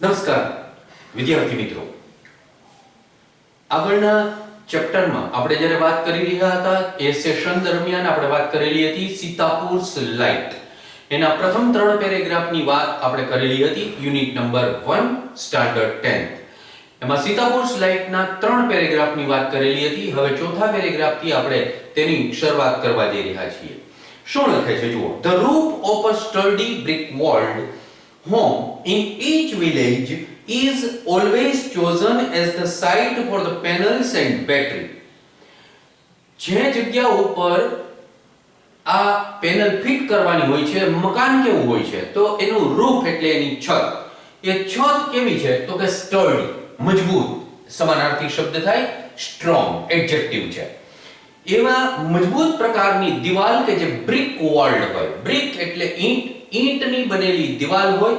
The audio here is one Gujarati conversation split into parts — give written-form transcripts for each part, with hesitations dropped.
નમસ્કાર વિદ્યાર્થી મિત્રો, આગળના ચેપ્ટરમાં આપણે જ્યારે વાત કરી રહ્યા હતા એ સેશન દરમિયાન આપણે વાત કરેલી હતી સીતાપુર્સ લાઇટ. એના પ્રથમ 3 પેરેગ્રાફની વાત આપણે કરેલી હતી યુનિટ નંબર 1 સ્ટાન્ડર્ડ 10. એમાં સીતાપુર્સ લાઇટના 3 પેરેગ્રાફની વાત કરેલી હતી. હવે ચોથા પેરેગ્રાફથી આપણે તેની શરૂઆત કરવા જઈ રહ્યા છીએ. શું લખે છે જુઓ. The roof of a sturdy brick walled home in each village is always chosen as the site for the panels and battery. જે જગ્યા ઉપર આ પેનલ ફિટ કરવાની હોય છે, મકાન કેવું હોય છે તો એનું રૂફ એટલે એની છત. એ છત કેવી છે તો કે સ્ટર્ડી, મજબૂત. સમાનાર્થી શબ્દ થાય સ્ટ્રોંગ, એડજેક્ટિવ છે. એવા મજબૂત પ્રકારની દિવાલ કે જે બ્રિક વોલ્ડ હોય. બ્રિક એટલે ઈંટ, ઈંટની બનેલી દિવાલ હોય.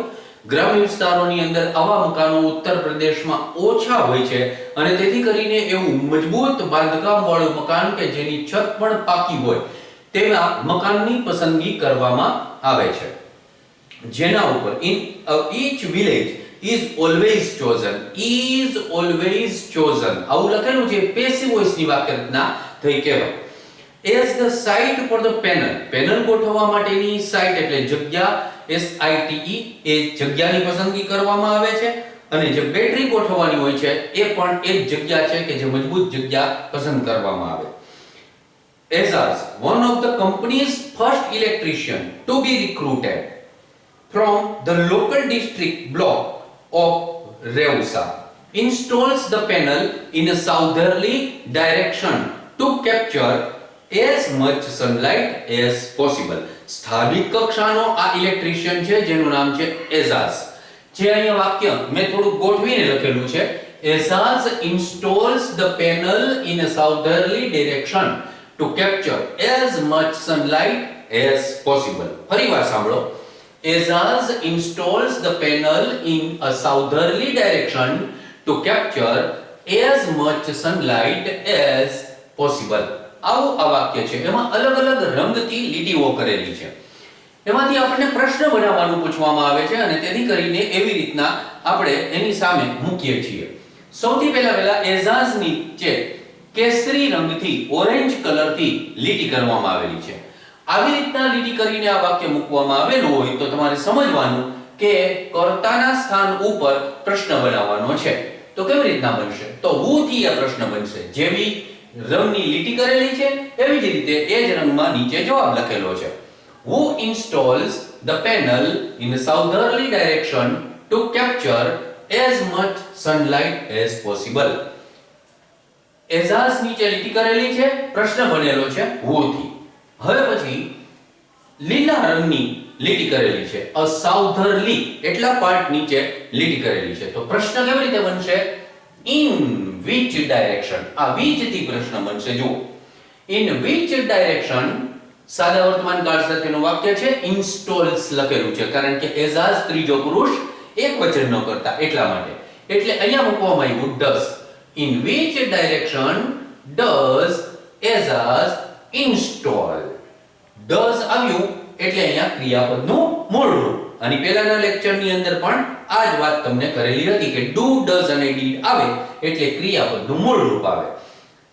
ગ્રામ્ય વિસ્તારોની અંદર આવા મકાનો ઉત્તર પ્રદેશમાં ઓછા હોય છે અને તેથી કરીને એવું મજબૂત બાંધકામ વાળું મકાન કે જેની છત પણ પાકી હોય તેવા મકાનની પસંદગી કરવામાં આવે છે. જેના ઉપર in each village is always chosen, is always chosen આવું લખેલું છે. પેસિવ વોઇસ ની વાક્ય રચના થઈ કહેવાય. as the site for the panel, panel ગોઠવવા માટેની સાઇટ એટલે જગ્યા, SITE એ જગ્યાની પસંદગી કરવામાં આવે છે. અને જે બેટરી ગોઠવવાની હોય છે એ પણ એ જ જગ્યા છે કે જે મજબૂત જગ્યા પસંદ કરવામાં આવે. Azaz, one of the company's first electrician to be recruited from the local district block of Reusa, installs the panel in a southerly direction to capture as much sunlight as possible. સ્થાનિક કક્ષાનો આ ઇલેક્ટ્રિશિયન છે જેનું નામ છે એઝાઝ. જે અહીંયા વાક્ય મેં થોડું ગોઠવીને લખેલું છે. Ejaz installs the panel in a southerly direction to capture as much sunlight as possible. ફરીવાર સાંભળો. Ejaz installs the panel in a southerly direction to capture as much sunlight as possible. આવું આ વાક્ય છે. એમાં અલગ અલગ રંગથી લીટીઓ કરેલી છે. એમાંથી આપણને પ્રશ્ન બનાવવાનું પૂછવામાં આવે છે અને તેથી કરીને એવી રીતના આપણે એની સામે મૂકીએ છીએ. સૌથી પહેલા એઝાઝની જે કેસરી રંગથી, ઓરેન્જ કલરથી લીટી કરવામાં આવેલી છે. આવી રીતના લીટી કરીને આ વાક્ય મૂકવામાં આવેલું હોય તો તમારે સમજવાનું કે કર્તાના સ્થાન ઉપર પ્રશ્ન બનાવવાનો છે. તો કેવી રીતના બનશે? તો who થી આ પ્રશ્ન બનશે. જેવી રંગની લીટી કરેલી છે એવી જ રીતે એ જ રંગમાં નીચે જવાબ લખેલો છે. Who installs the panel in a southerly direction to capture as much sunlight as possible. Ejaz નીચે લીટી કરેલી છે, પ્રશ્ન બનેલો છે who થી. હવે પછી લીલા રંગની લીટી કરેલી છે, a southerly એટલા પાર્ટ નીચે લીટી કરેલી છે. તો પ્રશ્ન કેવી રીતે બનશે? in which direction. આ which થી પ્રશ્ન બનશે. જુઓ, in which direction સાદા વર્તમાન કાળ સાથેનું વાક્ય છે. installs લખેલું છે કારણ કે એઝાઝ ત્રીજો પુરુષ એકવચનનો કરતા એટલા માટે. એટલે અહીંયા મૂકવામાં આવ્યું does. in which direction does Ejaz install. does આવ્યું એટલે અહીંયા ક્રિયાપદનું મૂળ રૂપ. અને પહેલાના લેક્ચરની અંદર પણ આ જ વાત તમને કરેલી હતી કે do, does અને did આવે એટલે ક્રિયાપદનું મૂળ રૂપ આવે.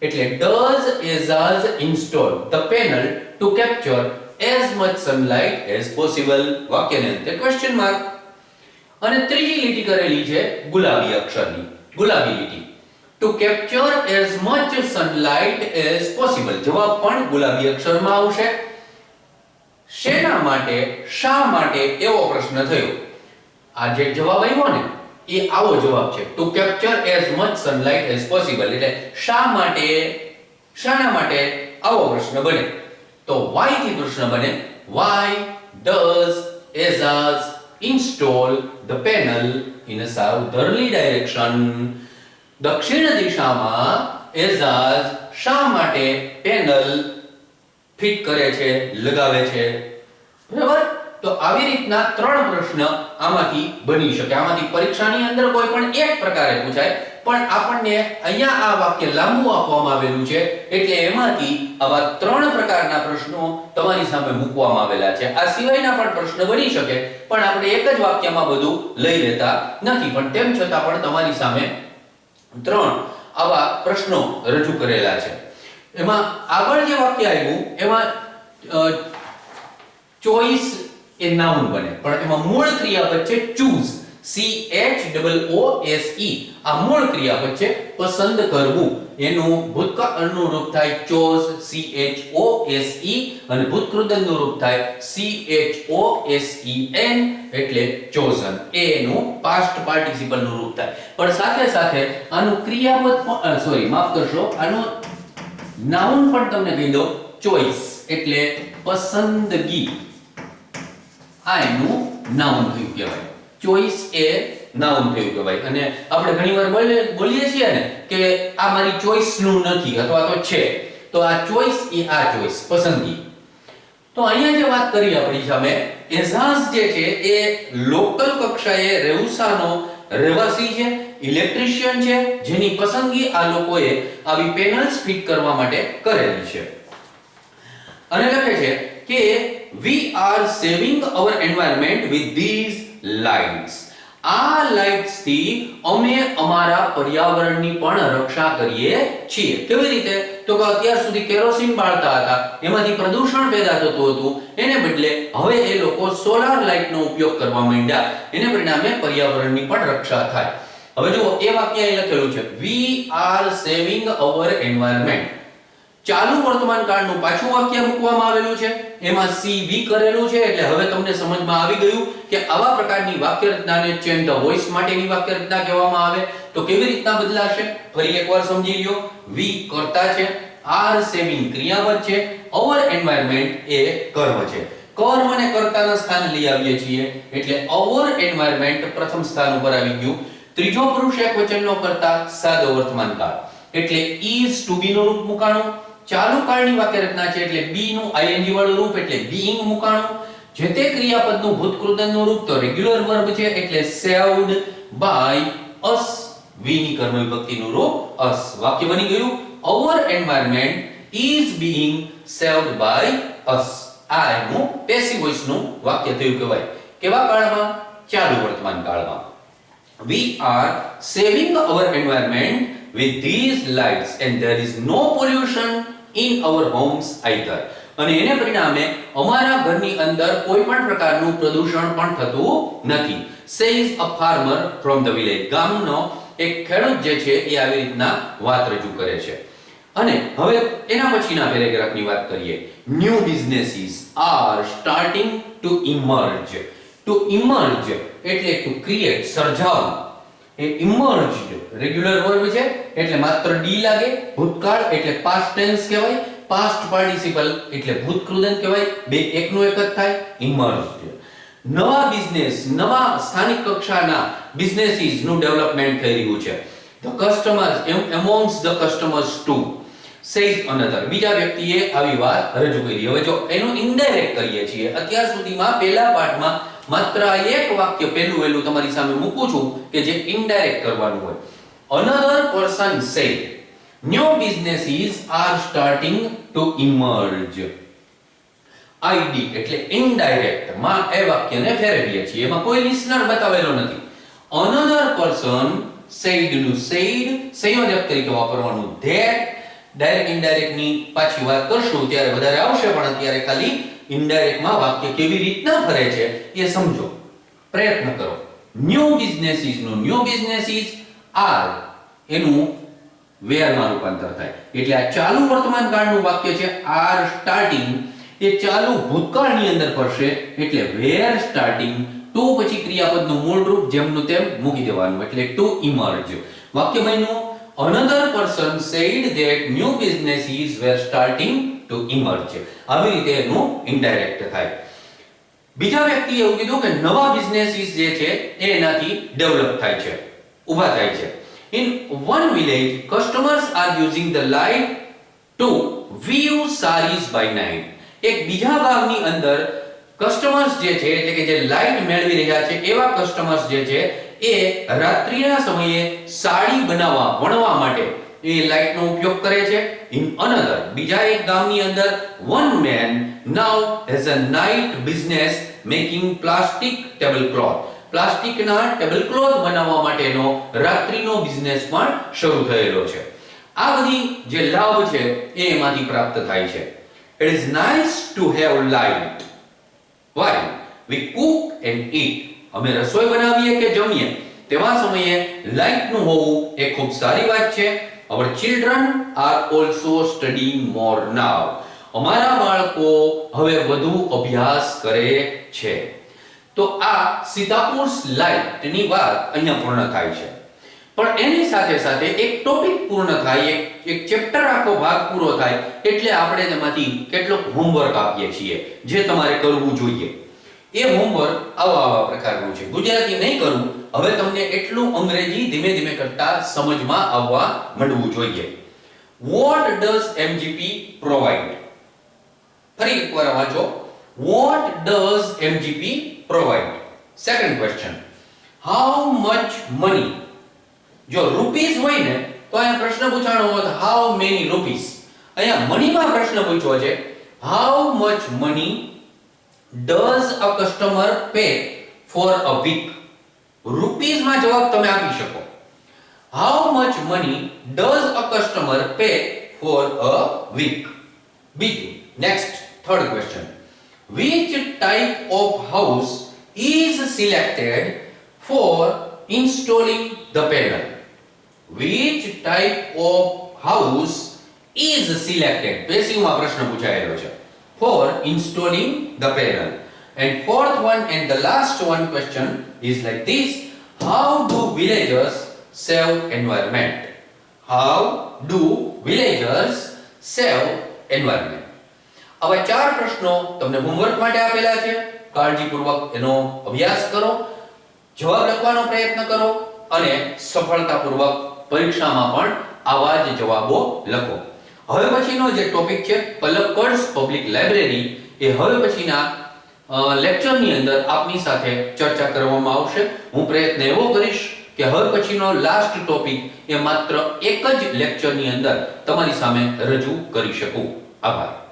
એટલે does Azaz install the panel to capture as much sunlight as possible. વાક્યને અંતે ક્વેશ્ચન માર્ક. અને ત્રીજી લીટી કરેલી છે ગુલાબી અક્ષરની, ગુલાબી લીટી. to capture as much sunlight as possible. જવાબ પણ ગુલાબી અક્ષરમાં આવશે. શેના માટે, શા માટે એવો પ્રશ્ન થયો. આ જે જવાબ આવ્યો ને એ આવો જવાબ છે. to capture as much sunlight as possible એટલે શા માટે, શાના માટે આવો પ્રશ્ન બને. તો why થી પ્રશ્ન બને. why does Azaz install the panel in a southerly direction. દક્ષિણ દિશામાં એઝાઝ શા માટે પેનલ ફિટ કરે છે, લગાવે છે. બરાબર? તો આવી રીતના 3 પ્રશ્ન આમાંથી બની શકે. આમાંથી પરીક્ષાની અંદર કોઈ પણ એક પ્રકારે પૂછાય પણ આપણને અહીંયા આ વાક્ય લાંબુ આપવામાં આવેલું છે એટલે એમાંથી આવા 3 પ્રકારના પ્રશ્નો તમારી સામે મૂકવામાં આવેલા છે. આ સિવાયના પણ પ્રશ્ન બની શકે પણ આપણે એક જ વાક્યમાં બધું લઈ લેતા નથી, પણ તેમ છતાં પણ તમારી સામે 3 આવા પ્રશ્નો રજૂ કરેલા છે. એમાં આગળ જે વાક્ય આવ્યું એમાં ચોઈસ એ નાઉન બને, પણ એમાં મૂળ ક્રિયાપદ છે ચૂઝ, CHOOSE. આ મૂળ ક્રિયાપદ છે પસંદ કરવું. એનું ભૂતકાળનું રૂપ થાય chose, CHOSE, અને ભૂતકૃદનનું રૂપ થાય CHOSEN, એટલે chosen. એનું પાસ્ટ પાર્ટિસિપલ નું રૂપ થાય. પણ સાથે સાથે આનું ક્રિયાપદ માફ કરશો, આનું નાઉન પણ તમને કહી દો, ચોઈસ એટલે પસંદગી. આ એનું નાઉન થયું કહેવાય. ચોઈસ એ નાઉન થયું કહેવાય. અને આપણે ઘણીવાર બોલીએ છીએ ને કે આ મારી ચોઈસ નું નથી અથવા તો છે, તો આ ચોઈસ એ આ ચોઈસ પસંદગી. તો અહીંયા જે વાત કરી આપણી સામે, એઝાઝ જે છે એ લોકલ કક્ષાએ રેઉસાનો રહેવાસી છે, ઇલેક્ટ્રિશિયન છે, જેની પસંદગી આ લોકોએ આવી પેનલ્સ ફિટ કરવા માટે કરેલી છે. અને લખે છે કે we are saving our environment with these lights. આ લાઇટ્સ થી અમે અમારા પર્યાવરણની પણ રક્ષા કરીએ છીએ. કેવી રીતે? તો કે અત્યાર સુધી કેરોસીન બાળતા હતા, એમાંથી પ્રદૂષણ પેદા થતું હતું, એને બદલે હવે એ લોકો સોલાર લાઇટનો ઉપયોગ કરવા માંડ્યા, એને પરિણામે પર્યાવરણની પણ રક્ષા થાય. હવે જુઓ એ વાક્ય અહીં લખેલું છે we are saving our environment. ચાલુ વર્તમાન કાળનું પાછું વાક્ય મૂકવામાં આવેલું છે, એમાં CV કરેલું છે, એટલે હવે તમને સમજમાં આવી ગયું કે આવા પ્રકારની વાક્ય રચનાને ચેન્જ ધ વોઇસ માટેની વાક્ય રચના કહેવામાં આવે. તો કેવી રીતના બદલાશે ફરી એકવાર સમજી લ્યો. we કર્તા છે, are saving ક્રિયાપદ છે, our environment એ કર્મ છે. કર્મ અને કર્તાના સ્થાને લઈ આવીએ છીએ એટલે our environment પ્રથમ સ્થાન ઉપર આવી ગયું. ત્રીજો પુરુષ એકવચનનો કર્તા સાદો વર્તમાન કાળ એટલે is to be નું રૂપ મુકાણું. ચાલુ કાળની વાક્ય રચના છે એટલે be નું ing વાળું રૂપ એટલે being મુકાણું. જે તે ક્રિયાપદનું ભૂતકૃદનનું રૂપ તો રેગ્યુલર વર્બ છે એટલે saved by us. we ની કર્મ વિભક્તિનું રૂપ us. વાક્ય બની ગયું our environment is being saved by us. આ એનું પેસિવ વોઇસ નું વાક્ય થયું કહેવાય. કેવા કાળમાં? ચાલુ વર્તમાન કાળમાં. we are saving our environment with these lights and there is no pollution in our homes either. અને એને પરિણામે અમારા ઘરની અંદર કોઈ પણ પ્રકારનું પ્રદૂષણ પણ થતું નથી. says a farmer from the village. ગામનો એક ખેડૂત જે છે એ આવી રીતના વાત રજૂ કરે છે. અને હવે એના પછીના પેરેગ્રાફની વાત કરીએ. new businesses are starting to emerge. to emerge એટલે to create, સર્જાવું. એ emerged રેગ્યુલર વર્બ છે એટલે માત્ર ડી લાગે. ભૂતકાળ એટલે past tense કહેવાય, past participle એટલે ભૂતકૃદન કહેવાય. બે એકનું એક જ થાય, emerged. નવા બિઝનેસ, નવા સ્થાનિક કક્ષાના બિઝનેસીસ નું ડેવલપમેન્ટ થઈ રહ્યું છે. the customers amongst the customers too says another. બીજા વ્યક્તિએ આવી વાત રજૂ કરી. હવે જો એનું ઇનડાયરેક્ટ કરીએ છીએ, અત્યાર સુધીમાં પહેલા પાઠમાં માત્ર એક વાક્ય પહેલું તમારી સામે મૂકું છું કે જે ઇનડાયરેક્ટ કરવાનું હોય. another person said new businesses are starting to emerge. id એટલે ઇનડાયરેક્ટ માં એ વાક્યને ફેરવીએ છીએ, એમાં કોઈ લિસનર બતાવેલો નથી. another person said નું said સંયોજક તરીકે વાપરવાનું that. ડાયરેક્ટ ઇનડાયરેક્ટ ની પાછી વાત કરશું ત્યારે વધારે આવશે, પણ અત્યારે ખાલી ઇનડાયરેક્ટ માં વાક્ય કેવી રીતના ફરે છે એ સમજો, પ્રયત્ન કરો. ન્યુ બિઝનેસીસ નું ન્યુ બિઝનેસીસ આર એનું વેર માં રૂપાંતર થાય એટલે આ ચાલુ વર્તમાન કાળનું વાક્ય છે આર સ્ટાર્ટિંગ એ ચાલુ ભૂતકાળની અંદર ફરશે એટલે વેર સ્ટાર્ટિંગ. ટુ પછી ક્રિયાપદનું મૂળ રૂપ જેમનું તેમ મૂકી દેવાનું એટલે ટુ ઇમર્જ. વાક્ય બન્યું another person said that new businesses were starting to emerge. આવી રીતે એનું ઇનડાયરેક્ટ થાય. બીજા વ્યક્તિએ એવું કીધું કે નવા બિઝનેસીસ જે છે એ એનાથી ડેવલપ થાય છે, ઊભા થાય છે. in one village customers are using the light to view sarees by night. એક બીજા ગામની અંદર કસ્ટમર્સ જે છે એટલે કે જે લાઇટ મેળવી રહ્યા છે એવા કસ્ટમર્સ જે છે એ રાત્રિના સમયે સાડી બનાવવા વણવા માટે એ લાઇટનો ઉપયોગ કરે છે. ઇન અનધર, બીજા એક ગામની અંદર one man now has a night business making plastic tablecloth. પ્લાસ્ટિકના ટેબલક્લોથ બનાવવા માટેનો રાત્રિનો બિઝનેસ પણ શરૂ થયેલો છે. આ બધી જે લાભ છે એ એમાંથી પ્રાપ્ત થાય છે. It is nice to have light while we cook and eat. અમે રસોઈ બનાવીએ કે જમીએ તેવા સમયે લાઇટનું હોવું એ ખૂબ સારી વાત છે. Our children are also studying more now. અમારા બાળકો હવે વધુ અભ્યાસ કરે છે. તો આ સીતાપુર લાઇટની વાત અહીંયા પૂર્ણ થાય છે. પણ એની સાથે સાથે એક ટોપિક પૂર્ણ થાય, એક ચેપ્ટર આખો ભાગ પૂરો થાય એટલે આપણે તેમાંથી કેટલોક હોમવર્ક આપીએ છીએ જે તમારે કરવું જોઈએ. એ હોમવર્ક આવા પ્રકારનું છે. ગુજરાતી નહીં કરું, હવે તમને એટલું અંગ્રેજી ધીમે ધીમે કરતા સમજમાં આવવા માંડવું જોઈએ. What does MGP provide? ફરી એકવાર વાંચો. What does MGP provide? Second question. How much money? જો રૂપીસ હોય ને તો અહીંયા પ્રશ્ન પૂછાણો હોત how many rupees. અહીંયા મનીમાં પ્રશ્ન પૂછ્યો છે how much money does a customer pay for a week? રૂપીસમાં જવાબ તમે આપી શકો. How much money does a customer pay for a week? બીજું, next, third question. Which type of house is selected for installing the panel? Which type of house is selected? પેસિવમાં પ્રશ્ન પૂછાયેલો છે. For installing the panel. And fourth one and the last one question is like this. How do villagers save environment? How do villagers save environment? આવા ચાર પ્રશ્નો તમને હોમવર્ક માટે આપેલા છે. કાળજીપૂર્વક એનો અભ્યાસ કરો, જવાબ લખવાનો પ્રયત્ન કરો અને સફળતાપૂર્વક પરીક્ષામાં પણ આવા જ જવાબો લખો. હવે પછીનો જે ટોપિક છે પલક્કડ્સ પબ્લિક લાઇબ્રેરી, એ હવે પછીના લેક્ચરની અંદર આપની સાથે ચર્ચા કરવામાં આવશે. હું પ્રયત્ન એવો કરીશ કે હવે પછીનો લાસ્ટ ટોપિક એ માત્ર એક જ લેક્ચરની અંદર તમારી સામે રજૂ કરી શકું. આભાર.